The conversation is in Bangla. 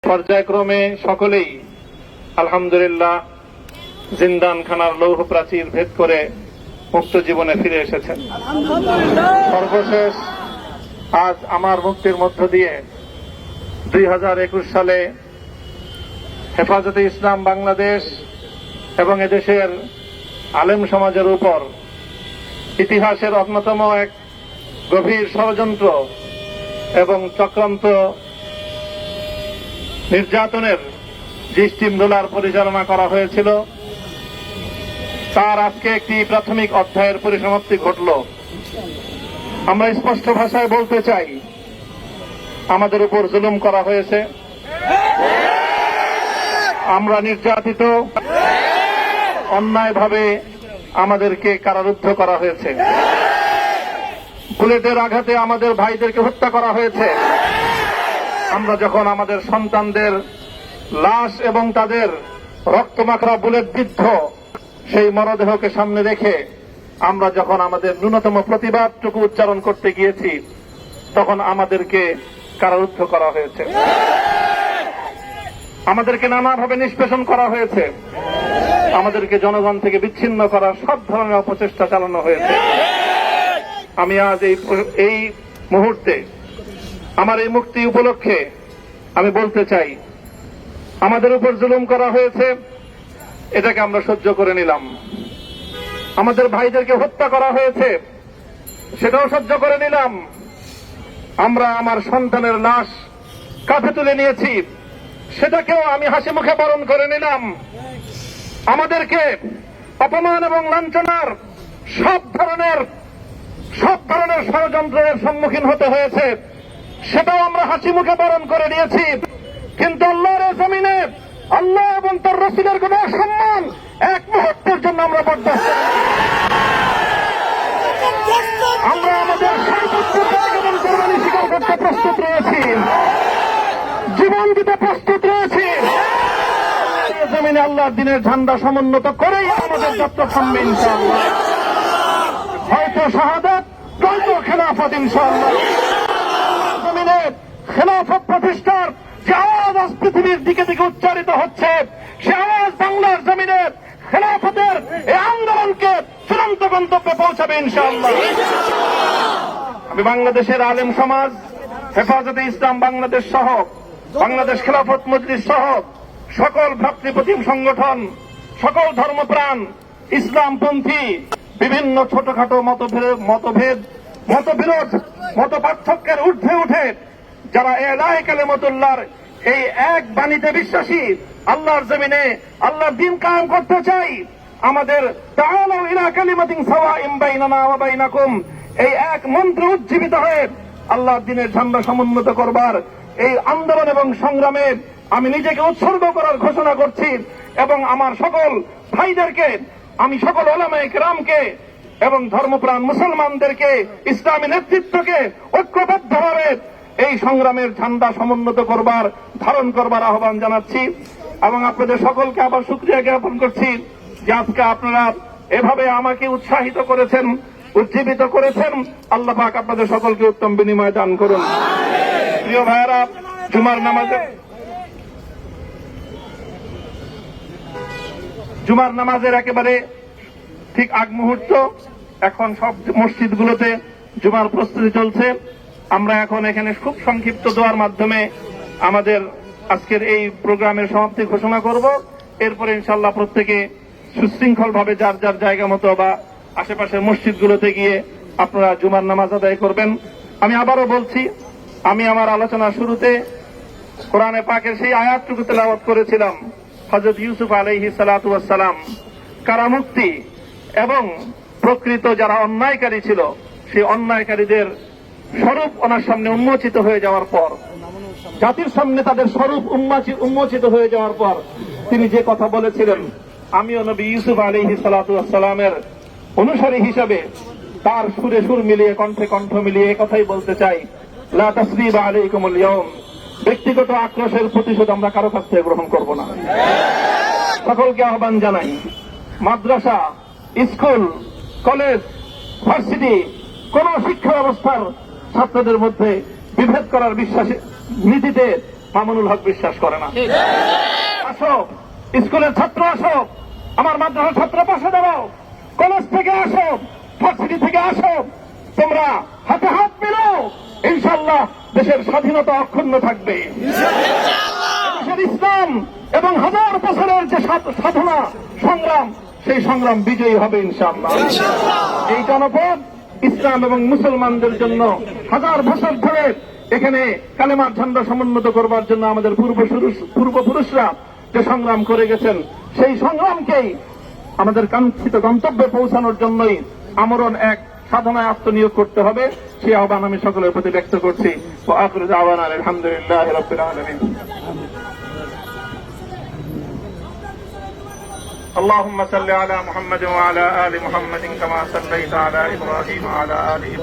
পর্যায়ক্রমে সকলেই আলহামদুলিল্লাহ জিন্দানখানার লৌহ প্রাচীর ভেদ করে মুক্ত জীবনে ফিরে এসেছেন। সর্বশেষ আজ আমার মুক্তির মধ্য দিয়ে 2021 সালে হেফাজতে ইসলাম বাংলাদেশ এবং এদেশের আলেম সমাজের উপর ইতিহাসের অন্যতম এক গভীর ষড়যন্ত্র এবং চক্রান্ত নির্যাতনের যে স্টিমরোলার পরিচালনা করা হয়েছিল, তার আজকে একটি প্রাথমিক অধ্যায়ের পরিসমাপ্তি ঘটল। আমরা স্পষ্ট ভাষায় বলতে চাই, আমাদের উপর জুলুম করা হয়েছে, আমরা নির্যাতিত, অন্যায়ভাবে আমাদেরকে কারারুদ্ধ করা হয়েছে, বুলেটের আঘাতে আমাদের ভাইদেরকে হত্যা করা হয়েছে। আমরা যখন আমাদের সন্তানদের লাশ এবং তাদের রক্তমাখা বুলেট বিদ্ধ সেই মরদেহকে সামনে রেখে আমরা যখন আমাদের ন্যূনতম প্রতিবাদটুকু উচ্চারণ করতে গিয়েছি, তখন আমাদেরকে কারারুদ্ধ করা হয়েছে, আমাদেরকে নানাভাবে নিষ্পেষণ করা হয়েছে, আমাদেরকে জনগণ থেকে বিচ্ছিন্ন করার সব ধরনের অপচেষ্টা চালানো হয়েছে। আমি আজ এই মুহূর্তে আমার এই মুক্তি উপলক্ষে আমি বলতে চাই, আমাদের উপর জুলুম করা হয়েছে, এটাকে আমরা সহ্য করে নিলাম। আমাদের ভাইদেরকে হত্যা করা হয়েছে, সেটাও সহ্য করে নিলাম। আমরা আমার সন্তানের লাশ কাঁধে তুলে নিয়েছি, সেটাকেও আমি হাসি মুখে বরণ করে নিলাম। আমাদেরকে অপমান এবং লাঞ্ছনার সব ধরনের ষড়যন্ত্রের সম্মুখীন হতে হয়েছে, সেটাও আমরা হাসি মুখে বরণ করে নিয়েছি। কিন্তু আল্লাহর জমিনে আল্লাহ এবং তার রাসূলের কোন সম্মান এক মুহূর্তের জন্য আমরা বরদাস্ত আমরা আমাদের সর্বোচ্চ ত্যাগ এবং কোরবানি স্বীকার করতে প্রস্তুত রয়েছি, জীবন দিতে প্রস্তুত রয়েছি। জমিনে আল্লাহর দিনের ঝান্ডা সমুন্নত করেই আমাদের যাত্রা থামবে ইনশাআল্লাহ। হয়তো শাহাদাত, নয়তো খেলাফত ইনশাআল্লাহ। জমিনে খেলাফত প্রতিষ্ঠার যে আওয়াজ আজ পৃথিবীর দিকে দিকে উচ্চারিত হচ্ছে, সে আওয়াজ বাংলার জমিনে খেলাফতের এই আন্দোলনকে চূড়ান্ত গন্তব্যে পৌঁছাবে ইনশাআল্লাহ। আমি বাংলাদেশের আলেম সমাজ, হেফাজতে ইসলাম বাংলাদেশ সহ বাংলাদেশ খেলাফত মজলিস সহ সকল ভ্রাতৃপ্রতিম সংগঠন, সকল ধর্মপ্রাণ, ইসলামপন্থী বিভিন্ন ছোটখাটো মতবিরোধ, মত পার্থক্যের ঊর্ধ্বে উঠে যারা এলাহে কালিমাতুল্লাহর এই এক বাণীতে বিশ্বাসী, আল্লাহর জমিনে আল্লাহর দ্বীন কায়েম করতে চাই, আমাদের তাআলাউ ইলা কালিমাতিন সাওয়াইন বাইনানা ওয়া বাইনাকুম এই এক মন্ত্র উজ্জীবিত হয়ে আল্লাহর দ্বীনের ঝান্ডা সমুন্নত করবার এই আন্দোলন এবং সংগ্রামে আমি নিজেকে উৎসর্গ করার ঘোষণা করছি। এবং আমার সকল ভাইদেরকে, আমি সকল উলামায়ে কেরামকে এবং ধর্মপ্রাণ মুসলমানদেরকে, ইসলামী নেতৃত্বকে ঐক্যবদ্ধভাবে এই সংগ্রামের ঝান্ডা সমুন্নত করবার, ধারণ করবার আহ্বান জানাচ্ছি। এবং আপনাদের সকলকে আবার শুকরিয়া জ্ঞাপন করছি যে আজকে আপনারা এভাবে আমাকে উৎসাহিত করেছেন, উজ্জীবিত করেছেন। আল্লাহ পাক আপনাদের সকলকে উত্তম বিনিময় দান করুন। প্রিয় ভাইয়েরা, জুমার নামাজের একেবারে ঠিক আগ মুহূর্ত। এখন সব মসজিদগুলোতে জুমার প্রস্তুতি চলছে। আমরা এখন এখানে খুব সংক্ষিপ্ত দোয়ার মাধ্যমে আমাদের আজকের এই প্রোগ্রামের সমাপ্তি ঘোষণা করব। এরপরে ইনশাআল্লাহ প্রত্যেকে সুশৃঙ্খলভাবে যার যার জায়গা মতো বা আশেপাশের মসজিদগুলোতে গিয়ে আপনারা জুমার নামাজ আদায় করবেন। আমি আবারও বলছি, আমি আমার আলোচনার শুরুতে কোরআনে পাকের সেই আয়াতটুকু তেলাওয়াত করেছিলাম, হযরত ইউসুফ আলাইহিস সালাতু ওয়াস সালাম কারামুক্তি এবং প্রকৃত যারা অন্যায়কারী ছিল, সেই অন্যায়কারীদের স্বরূপ ওনার সামনে উন্মোচিত হয়ে যাওয়ার পর, জাতির সামনে তাদের স্বরূপ উন্মোচিত হয়ে যাওয়ার পর তিনি যে কথা বলেছিলেন, আমিও নবী ইউসুফ আলাইহিস সালাতু ওয়াস সালামের অনুসারী হিসাবে তার সুরে সুর মিলিয়ে, কণ্ঠে কণ্ঠ মিলিয়ে কথাই বলতে চাই, লা তাসরিবা আলাইকুমুল ইয়াউম। ব্যক্তিগত আক্রোশের প্রতিশোধ আমরা কারো কাছ থেকে গ্রহণ করব না। সকলকে আহ্বান জানাই, মাদ্রাসা, স্কুল, কলেজ, ভার্সিটি, কোন শিক্ষা ব্যবস্থার ছাত্রদের মধ্যে বিভেদ করার নীতিতে মামুনুল হক বিশ্বাস করে না। আসো, স্কুলের ছাত্র আসো, আমার মাদ্রাসার ছাত্র পাশে দাঁড়াও, কলেজ থেকে আসো, ভার্সিটি থেকে আসো, তোমরা হাতে হাত মিলাও, ইনশাআল্লাহ দেশের স্বাধীনতা অক্ষুণ্ণ থাকবে। দেশের ইসলাম এবং হাজার বছরের যে সাধনা সংগ্রাম, সেই সংগ্রাম বিজয়ী হবে ইনশাআল্লাহ। এই জনপদ ইসলাম এবং মুসলমানদের জন্য হাজার বছর ধরে এখানে কালেমার ঝান্ডা সমুন্নত করবার জন্য আমাদের পূর্বপুরুষরা যে সংগ্রাম করে গেছেন, সেই সংগ্রামকেই আমাদের কাঙ্ক্ষিত গন্তব্যে পৌঁছানোর জন্যই আমরণ এক সাধনায় আত্মনিয়োগ করতে হবে। সেই আহ্বান আমি সকলের প্রতি ব্যক্ত করছি। ওয়া আখিরু দাওয়ানা আলহামদুলিল্লাহি রাব্বিল আলামিন। اللهم صل على محمد وعلى آل محمد كما صليت على إبراهيم وعلى آل إبراهيم